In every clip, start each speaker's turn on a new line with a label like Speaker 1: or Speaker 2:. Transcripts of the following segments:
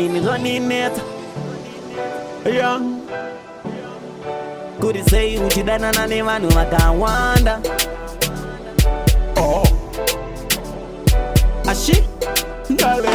Speaker 1: Inizonimeta
Speaker 2: Yeah.
Speaker 1: kuti sei uchidanana nevanhu vakawanda.
Speaker 2: Oh.
Speaker 1: Ashi
Speaker 2: Dale.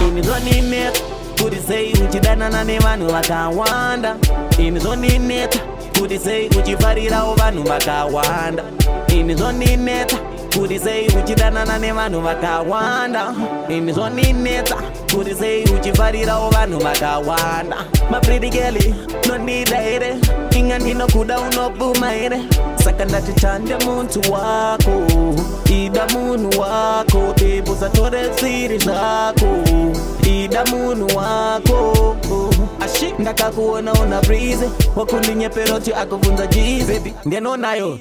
Speaker 1: inizonimeta kuti sei uchidanana nevanhu vakawanda. Inizonimeta kuti sei uchifarirawo vanhu vakawanda. Inizonimeta kuti sei uchidanana nevanhu vakawanda. Inizonimeta kuti sei uchifarirawo vanhu vakawanda. Mapridikeli nondida ere inga ndinokuda unobuma ere saka ndati tande muntu wako ida munhu wako bebo satore siri zvako ida munhu wako ashi ndakakuona una breeze wakundinyeperoti akubvunza jize baby ndenonayo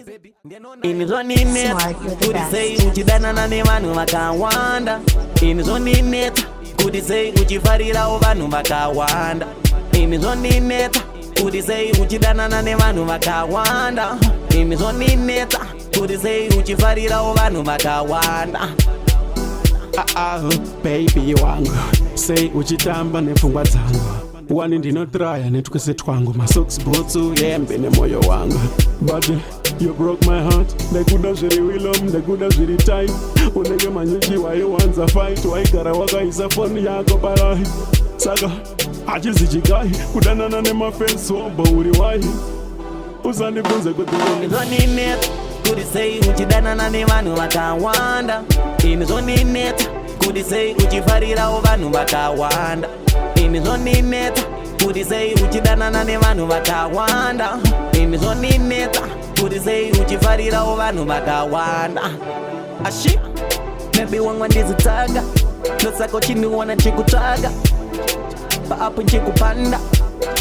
Speaker 1: inizonimeta kuti sei uchidanana nevanhu vakawanda. Inizonimeta kuti sei uchifarirawo vanhu vakawanda. Inizonimeta kuti sei uchidanana nevanhu vakawanda. Inizonimeta kuti sei uchifarirawo vanhu vakawanda.
Speaker 2: Baby wangu sei uchitamba nepfungwa dzangu wani ndinotraya netwese twangu masocks bhutsu yembe nemoyo wangu but you broke my heart. Ndekuda zviri wilom ndekuda zviri time unenge manyuchi waiwanza fight waigara wakaisa foni yako parai saka hachizi chigai kudanana nemafensi wobva uri wai usandibvunze kuti
Speaker 1: Inizonimeta kuti sei uchidanana nevanhu vakawanda. Inizonimeta kuti sei uchifarirawo vanhu vakawanda. Inizonimeta kuti sei uchidanana nevanhu vakawanda. Inizonimeta kuti sei uchifarirawo vanhu vakawanda. Ashi maybe wangwa ndizitsaga nosaka chiniwana chikutsvaga paapo nchikupanda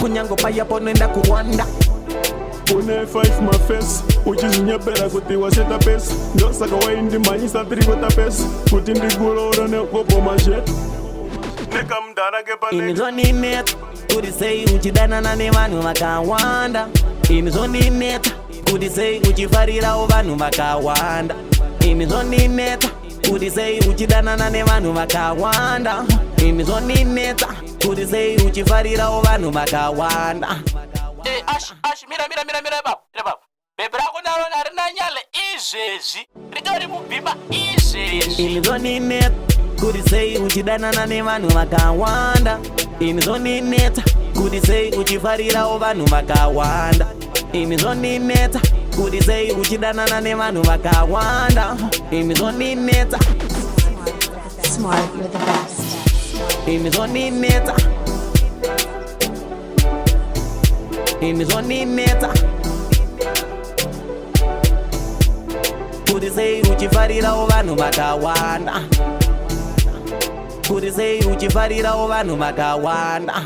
Speaker 1: kunyango payapo noenda kuwanda.
Speaker 2: une 5 mafesi uchizinyepera kuti waseta pesi ndosaka waindimhanyisa 3 kota pesi kuti ndigurora nekoboma zvetu nekamudhara kepaneka.
Speaker 1: Inizonimeta kuti sei uchidanana nevanhu vakawanda. Inizonimeta kuti sei uchifarirawo vanhu vakawanda. Inizonimeta kuti sei uchidanana nevanhu vakawanda. Inizonimeta kuti sei uchifarirawo vanhu vakawanda.
Speaker 3: Ash, mira baba. Bebe rako naro harina nyale izvezvi. Ritori mubhimba izvezvi.
Speaker 1: Inizonimeta kuti sei uchidanana nevanhu vakawanda. Inizonimeta kuti sei uchifarirawo vanhu vakawanda. Inizonimeta kuti sei uchidanana nevanhu vakawanda. Inizonimeta
Speaker 4: Smart, you're the best.
Speaker 1: Inizonimeta kuti sei uchifarirawo vanhu vakawanda. Kuti sei uchifarirawo vanhu vakawanda.